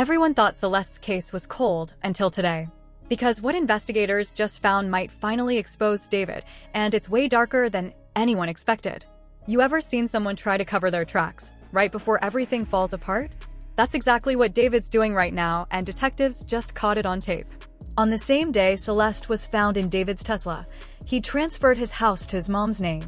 Everyone thought Celeste's case was cold until today. Because what investigators just found might finally expose David, and it's way darker than anyone expected. You ever seen someone try to cover their tracks, right before everything falls apart? That's exactly what David's doing right now, and detectives just caught it on tape. On the same day Celeste was found in David's Tesla, he transferred his house to his mom's name.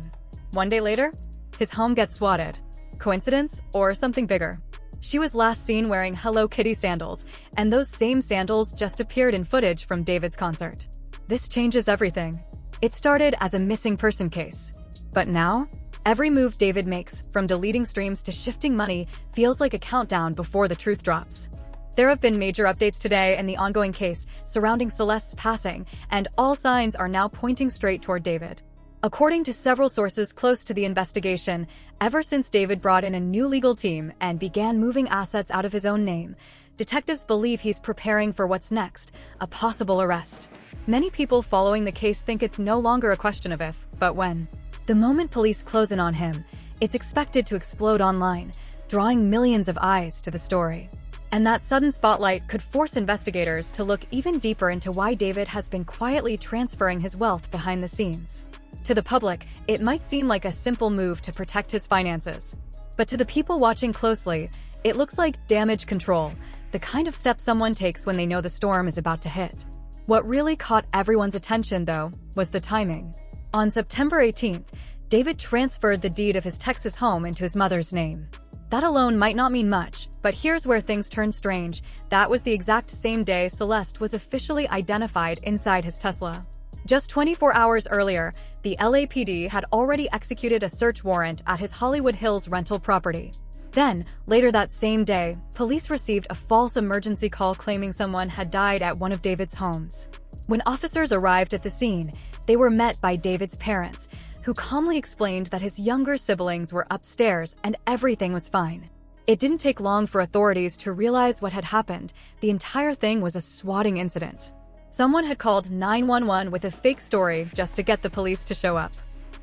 One day later, his home gets swatted. Coincidence or something bigger? She was last seen wearing Hello Kitty sandals, and those same sandals just appeared in footage from David's concert. This changes everything. It started as a missing person case. But now, every move David makes, from deleting streams to shifting money, feels like a countdown before the truth drops. There have been major updates today in the ongoing case surrounding Celeste's passing, and all signs are now pointing straight toward David. According to several sources close to the investigation, ever since David brought in a new legal team and began moving assets out of his own name, detectives believe he's preparing for what's next, a possible arrest. Many people following the case think it's no longer a question of if, but when. The moment police close in on him, it's expected to explode online, drawing millions of eyes to the story. And that sudden spotlight could force investigators to look even deeper into why David has been quietly transferring his wealth behind the scenes. To the public, it might seem like a simple move to protect his finances. But to the people watching closely, it looks like damage control, the kind of step someone takes when they know the storm is about to hit. What really caught everyone's attention, though, was the timing. On September 18th, David transferred the deed of his Texas home into his mother's name. That alone might not mean much, but here's where things turn strange. That was the exact same day Celeste was officially identified inside his Tesla. Just 24 hours earlier, the LAPD had already executed a search warrant at his Hollywood Hills rental property. Then, later that same day, police received a false emergency call claiming someone had died at one of David's homes. When officers arrived at the scene, they were met by David's parents, who calmly explained that his younger siblings were upstairs and everything was fine. It didn't take long for authorities to realize what had happened. The entire thing was a swatting incident. Someone had called 911 with a fake story just to get the police to show up.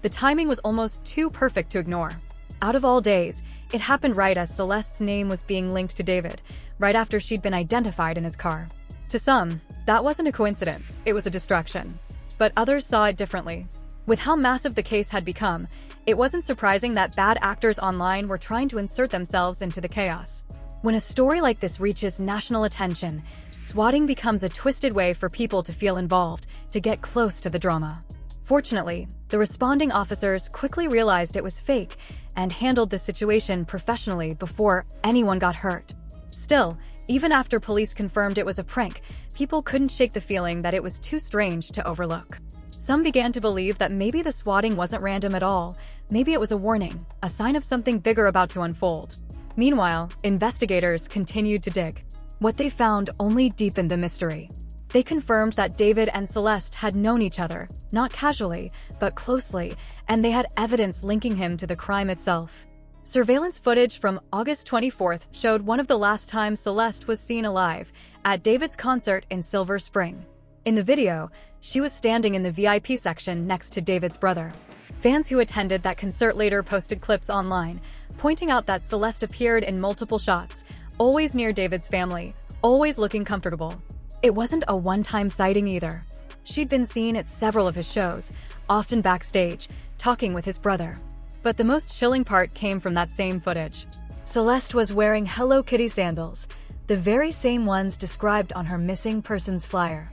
The timing was almost too perfect to ignore. Out of all days, it happened right as Celeste's name was being linked to David, right after she'd been identified in his car. To some, that wasn't a coincidence, it was a distraction. But others saw it differently. With how massive the case had become, it wasn't surprising that bad actors online were trying to insert themselves into the chaos. When a story like this reaches national attention, swatting becomes a twisted way for people to feel involved, to get close to the drama. Fortunately, the responding officers quickly realized it was fake and handled the situation professionally before anyone got hurt. Still, even after police confirmed it was a prank, people couldn't shake the feeling that it was too strange to overlook. Some began to believe that maybe the swatting wasn't random at all. Maybe it was a warning, a sign of something bigger about to unfold. Meanwhile, investigators continued to dig. What they found only deepened the mystery. They confirmed that David and Celeste had known each other, not casually, but closely, and they had evidence linking him to the crime itself. Surveillance footage from August 24th showed one of the last times Celeste was seen alive, at David's concert in Silver Spring. In the video, she was standing in the VIP section next to David's brother. Fans who attended that concert later posted clips online, pointing out that Celeste appeared in multiple shots, always near David's family, always looking comfortable. It wasn't a one-time sighting either. She'd been seen at several of his shows, often backstage, talking with his brother. But the most chilling part came from that same footage. Celeste was wearing Hello Kitty sandals, the very same ones described on her missing persons flyer.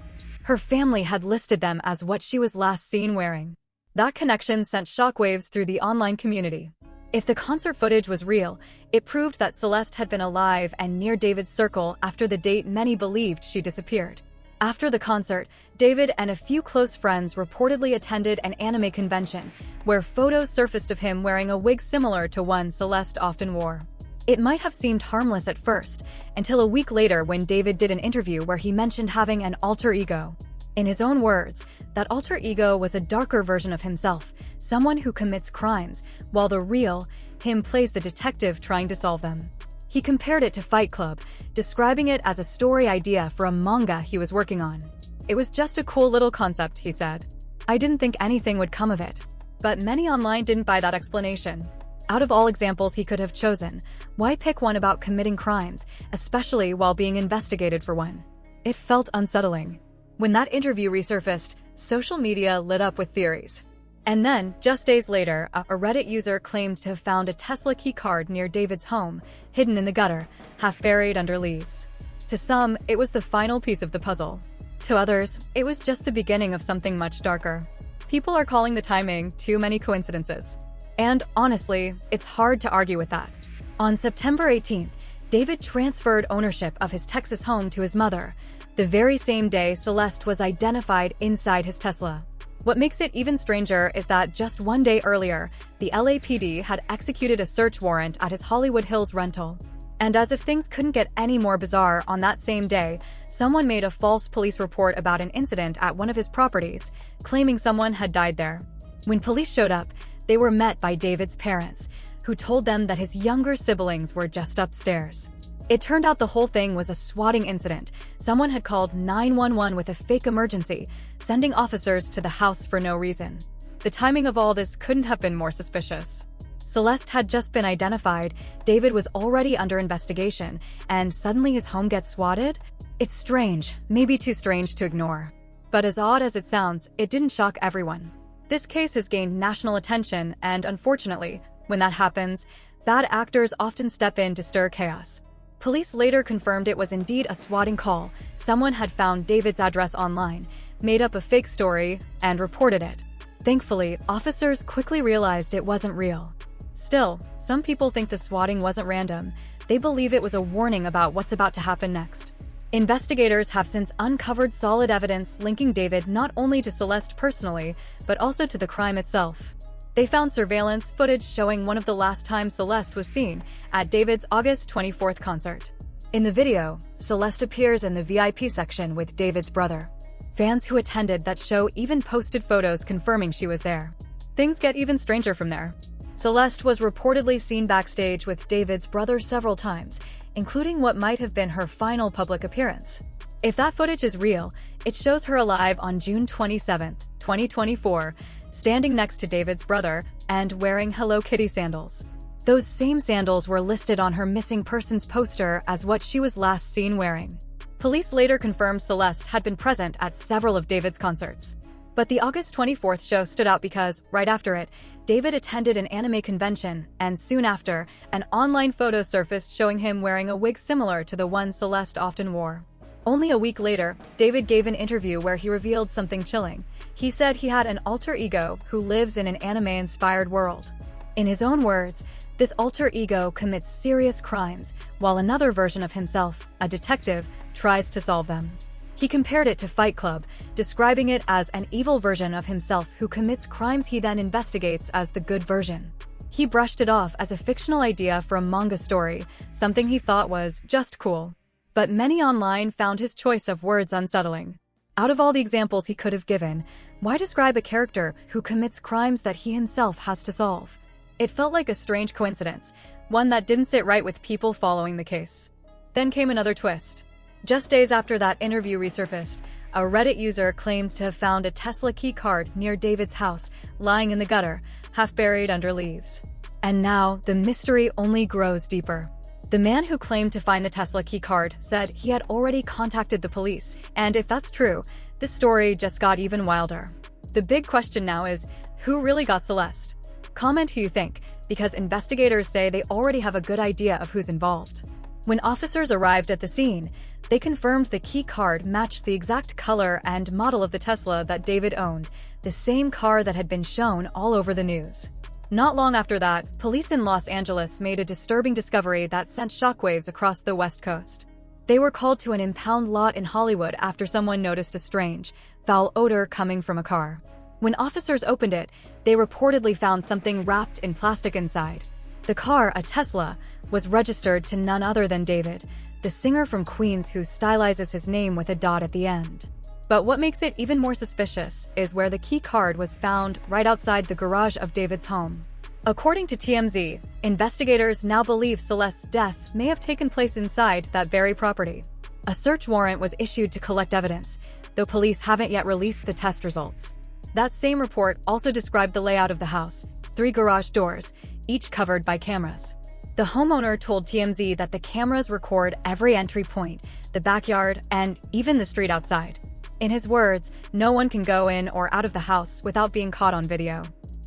Her family had listed them as what she was last seen wearing. That connection sent shockwaves through the online community. If the concert footage was real, it proved that Celeste had been alive and near David's circle after the date many believed she disappeared. After the concert, David and a few close friends reportedly attended an anime convention, where photos surfaced of him wearing a wig similar to one Celeste often wore. It might have seemed harmless at first, until a week later when David did an interview where he mentioned having an alter ego. In his own words, that alter ego was a darker version of himself, someone who commits crimes, while the real him plays the detective trying to solve them. He compared it to Fight Club, describing it as a story idea for a manga he was working on. It was just a cool little concept, he said. I didn't think anything would come of it. But many online didn't buy that explanation. Out of all examples he could have chosen, why pick one about committing crimes, especially while being investigated for one? It felt unsettling. When that interview resurfaced, social media lit up with theories. And then, just days later, a Reddit user claimed to have found a Tesla key card near David's home, hidden in the gutter, half buried under leaves. To some, it was the final piece of the puzzle. To others, it was just the beginning of something much darker. People are calling the timing too many coincidences. And honestly, it's hard to argue with that. On September 18th, David transferred ownership of his Texas home to his mother, the very same day Celeste was identified inside his Tesla. What makes it even stranger is that just one day earlier, the LAPD had executed a search warrant at his Hollywood Hills rental. And as if things couldn't get any more bizarre, on that same day, someone made a false police report about an incident at one of his properties, claiming someone had died there. When police showed up, they were met by David's parents, who told them that his younger siblings were just upstairs. It turned out the whole thing was a swatting incident. Someone had called 911 with a fake emergency, sending officers to the house for no reason. The timing of all this couldn't have been more suspicious. Celeste had just been identified, David was already under investigation, and suddenly his home gets swatted? It's strange, maybe too strange to ignore. But as odd as it sounds, it didn't shock everyone. This case has gained national attention, and unfortunately, when that happens, bad actors often step in to stir chaos. Police later confirmed it was indeed a swatting call. Someone had found David's address online, made up a fake story, and reported it. Thankfully, officers quickly realized it wasn't real. Still, some people think the swatting wasn't random. They believe it was a warning about what's about to happen next. Investigators have since uncovered solid evidence linking David not only to Celeste personally, but also to the crime itself. They found surveillance footage showing one of the last times Celeste was seen, at David's August 24th concert. In the video, Celeste appears in the VIP section with David's brother. Fans who attended that show even posted photos confirming she was there. Things get even stranger from there. Celeste was reportedly seen backstage with David's brother several times, including what might have been her final public appearance. If that footage is real, it shows her alive on June 27, 2024, standing next to David's brother and wearing Hello Kitty sandals. Those same sandals were listed on her missing persons poster as what she was last seen wearing. Police later confirmed Celeste had been present at several of David's concerts. But the August 24th show stood out because, right after it, David attended an anime convention, and soon after, an online photo surfaced showing him wearing a wig similar to the one Celeste often wore. Only a week later, David gave an interview where he revealed something chilling. He said he had an alter ego who lives in an anime-inspired world. In his own words, this alter ego commits serious crimes, while another version of himself, a detective, tries to solve them. He compared it to Fight Club, describing it as an evil version of himself who commits crimes he then investigates as the good version. He brushed it off as a fictional idea for a manga story, something he thought was just cool. But many online found his choice of words unsettling. Out of all the examples he could have given, why describe a character who commits crimes that he himself has to solve? It felt like a strange coincidence, one that didn't sit right with people following the case. Then came another twist. Just days after that interview resurfaced, a Reddit user claimed to have found a Tesla key card near David's house, lying in the gutter, half buried under leaves. And now, the mystery only grows deeper. The man who claimed to find the Tesla key card said he had already contacted the police, and if that's true, this story just got even wilder. The big question now is, who really got Celeste? Comment who you think, because investigators say they already have a good idea of who's involved. When officers arrived at the scene, they confirmed the key card matched the exact color and model of the Tesla that David owned, the same car that had been shown all over the news. Not long after that, police in Los Angeles made a disturbing discovery that sent shockwaves across the West Coast. They were called to an impound lot in Hollywood after someone noticed a strange, foul odor coming from a car. When officers opened it, they reportedly found something wrapped in plastic inside. The car, a Tesla, was registered to none other than David, the singer from Queens who stylizes his name with a dot at the end. But what makes it even more suspicious is where the key card was found right outside the garage of David's home. According to TMZ, investigators now believe Celeste's death may have taken place inside that very property. A search warrant was issued to collect evidence, though police haven't yet released the test results. That same report also described the layout of the house. 3 garage doors, each covered by cameras. The homeowner told TMZ that the cameras record every entry point, the backyard, and even the street outside. In his words, no one can go in or out of the house without being caught on video.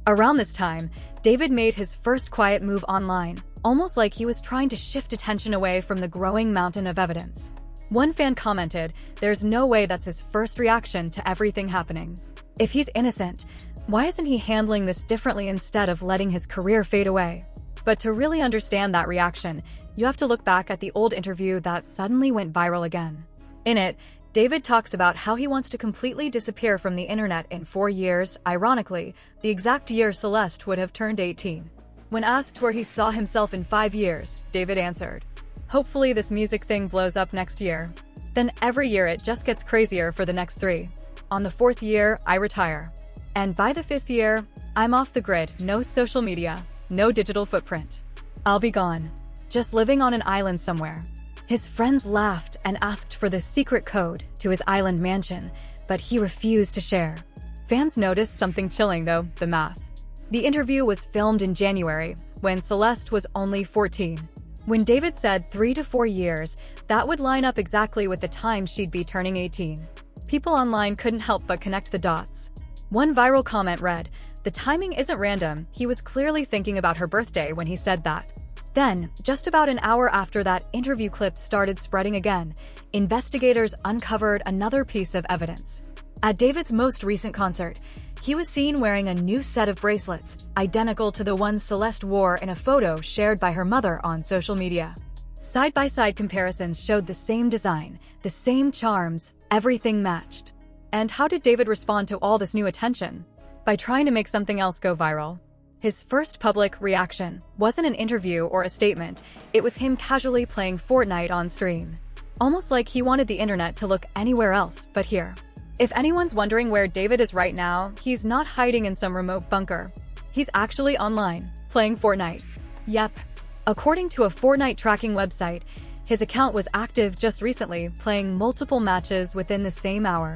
Around this time, David made his first quiet move online, almost like he was trying to shift attention away from the growing mountain of evidence. One fan commented, "There's no way that's his first reaction to everything happening. If he's innocent, why isn't he handling this differently instead of letting his career fade away?" But to really understand that reaction, you have to look back at the old interview that suddenly went viral again. In it, David talks about how he wants to completely disappear from the internet in 4 years, ironically, the exact year Celeste would have turned 18. When asked where he saw himself in 5 years, David answered, "Hopefully this music thing blows up next year. Then every year it just gets crazier for the next 3. On the 4th year, I retire. And by the 5th year, I'm off the grid, no social media, no digital footprint. I'll be gone, just living on an island somewhere." His friends laughed and asked for the secret code to his island mansion, but he refused to share. Fans noticed something chilling though, the math. The interview was filmed in January, when Celeste was only 14. When David said 3 to 4 years, that would line up exactly with the time she'd be turning 18. People online couldn't help but connect the dots. One viral comment read, "The timing isn't random, he was clearly thinking about her birthday when he said that." Then, just about an hour after that interview clip started spreading again, investigators uncovered another piece of evidence. At David's most recent concert, he was seen wearing a new set of bracelets, identical to the ones Celeste wore in a photo shared by her mother on social media. Side-by-side comparisons showed the same design, the same charms, everything matched. And how did David respond to all this new attention? By trying to make something else go viral. His first public reaction wasn't an interview or a statement, it was him casually playing Fortnite on stream. Almost like he wanted the internet to look anywhere else but here. If anyone's wondering where David is right now, he's not hiding in some remote bunker. He's actually online, playing Fortnite. Yep. According to a Fortnite tracking website, his account was active just recently, playing multiple matches within the same hour.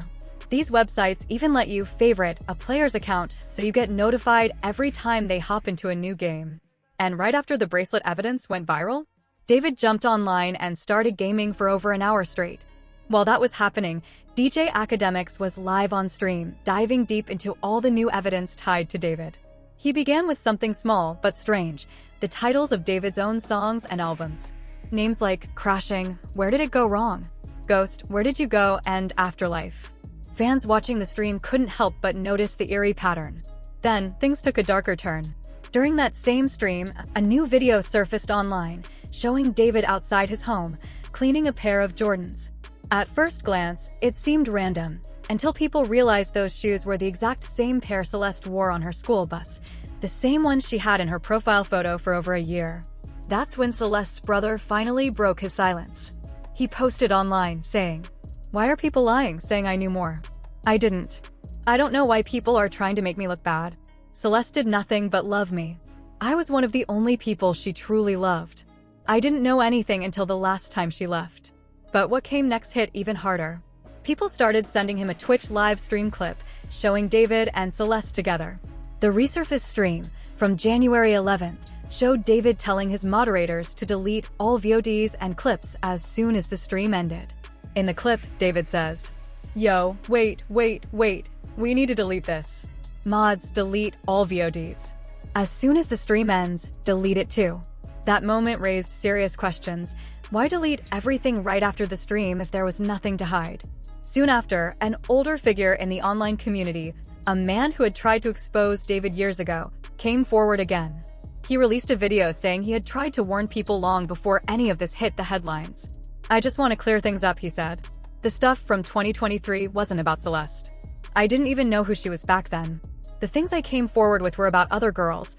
These websites even let you favorite a player's account, so you get notified every time they hop into a new game. And right after the bracelet evidence went viral, David jumped online and started gaming for over an hour straight. While that was happening, DJ Academics was live on stream, diving deep into all the new evidence tied to David. He began with something small but strange, the titles of David's own songs and albums. Names like Crashing, Where Did It Go Wrong?, Ghost, Where Did You Go?, and Afterlife. Fans watching the stream couldn't help but notice the eerie pattern. Then, things took a darker turn. During that same stream, a new video surfaced online, showing David outside his home, cleaning a pair of Jordans. At first glance, it seemed random, until people realized those shoes were the exact same pair Celeste wore on her school bus, the same ones she had in her profile photo for over a year. That's when Celeste's brother finally broke his silence. He posted online, saying, "Why are people lying, saying I knew more? I didn't. I don't know why people are trying to make me look bad. Celeste did nothing but love me. I was one of the only people she truly loved. I didn't know anything until the last time she left." But what came next hit even harder. People started sending him a Twitch live stream clip showing David and Celeste together. The resurfaced stream, from January 11th, showed David telling his moderators to delete all VODs and clips as soon as the stream ended. In the clip, David says, "Yo, wait, we need to delete this. Mods, delete all VODs. As soon as the stream ends, delete it too." That moment raised serious questions. Why delete everything right after the stream if there was nothing to hide? Soon after, an older figure in the online community, a man who had tried to expose David years ago, came forward again. He released a video saying he had tried to warn people long before any of this hit the headlines. "I just want to clear things up," he said. "The stuff from 2023 wasn't about Celeste. I didn't even know who she was back then. The things I came forward with were about other girls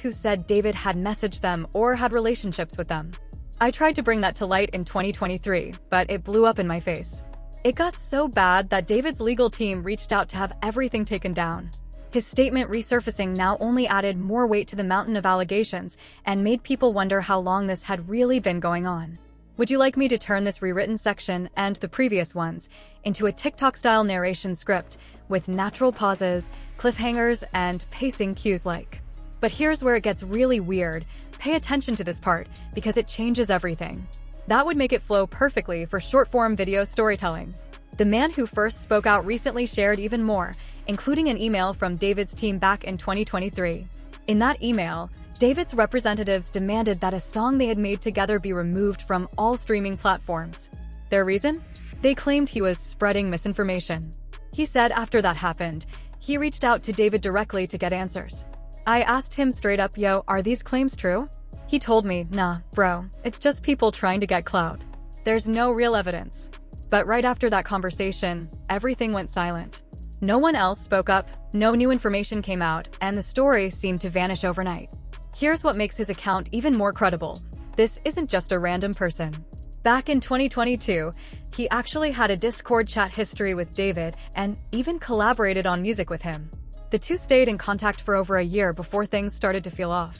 who said David had messaged them or had relationships with them. I tried to bring that to light in 2023, but it blew up in my face." It got so bad that David's legal team reached out to have everything taken down. His statement resurfacing now only added more weight to the mountain of allegations and made people wonder how long this had really been going on. Would you like me to turn this rewritten section and the previous ones into a TikTok-style narration script with natural pauses, cliffhangers, and pacing cues like? But here's where it gets really weird. Pay attention to this part, because it changes everything. That would make it flow perfectly for short-form video storytelling. The man who first spoke out recently shared even more, including an email from David's team back in 2023. In that email, David's representatives demanded that a song they had made together be removed from all streaming platforms. Their reason? They claimed he was spreading misinformation. He said after that happened, he reached out to David directly to get answers. I asked him straight up, yo, are these claims true? He told me, nah, bro, it's just people trying to get clout. There's no real evidence. But right after that conversation, everything went silent. No one else spoke up, no new information came out, and the story seemed to vanish overnight. Here's what makes his account even more credible. This isn't just a random person. Back in 2022, he actually had a Discord chat history with David and even collaborated on music with him. The two stayed in contact for over a year before things started to feel off.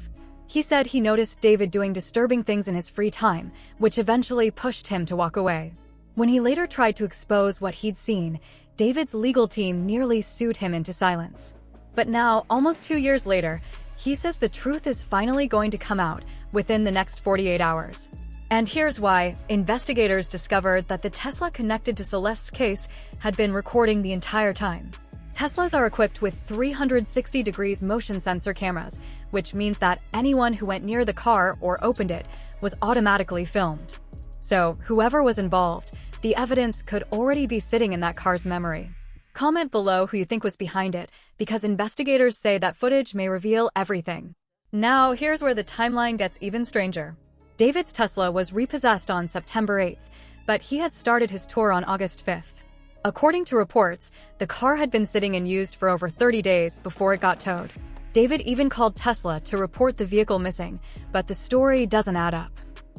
He said he noticed David doing disturbing things in his free time, which eventually pushed him to walk away. When he later tried to expose what he'd seen, David's legal team nearly sued him into silence. But now, almost 2 years later, he says the truth is finally going to come out within the next 48 hours. And here's why. Investigators discovered that the Tesla connected to Celeste's case had been recording the entire time. Teslas are equipped with 360 degrees motion sensor cameras, which means that anyone who went near the car or opened it was automatically filmed. So, whoever was involved, the evidence could already be sitting in that car's memory. Comment below who you think was behind it, because investigators say that footage may reveal everything. Now, here's where the timeline gets even stranger. David's Tesla was repossessed on September 8th, but he had started his tour on August 5th. According to reports, the car had been sitting unused for over 30 days before it got towed. David even called Tesla to report the vehicle missing, but the story doesn't add up.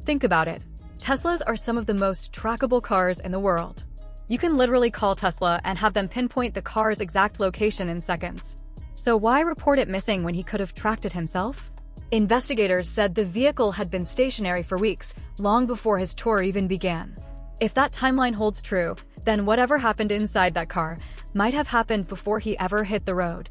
Think about it. Teslas are some of the most trackable cars in the world. You can literally call Tesla and have them pinpoint the car's exact location in seconds. So why report it missing when he could have tracked it himself? Investigators said the vehicle had been stationary for weeks, long before his tour even began. If that timeline holds true, then whatever happened inside that car might have happened before he ever hit the road.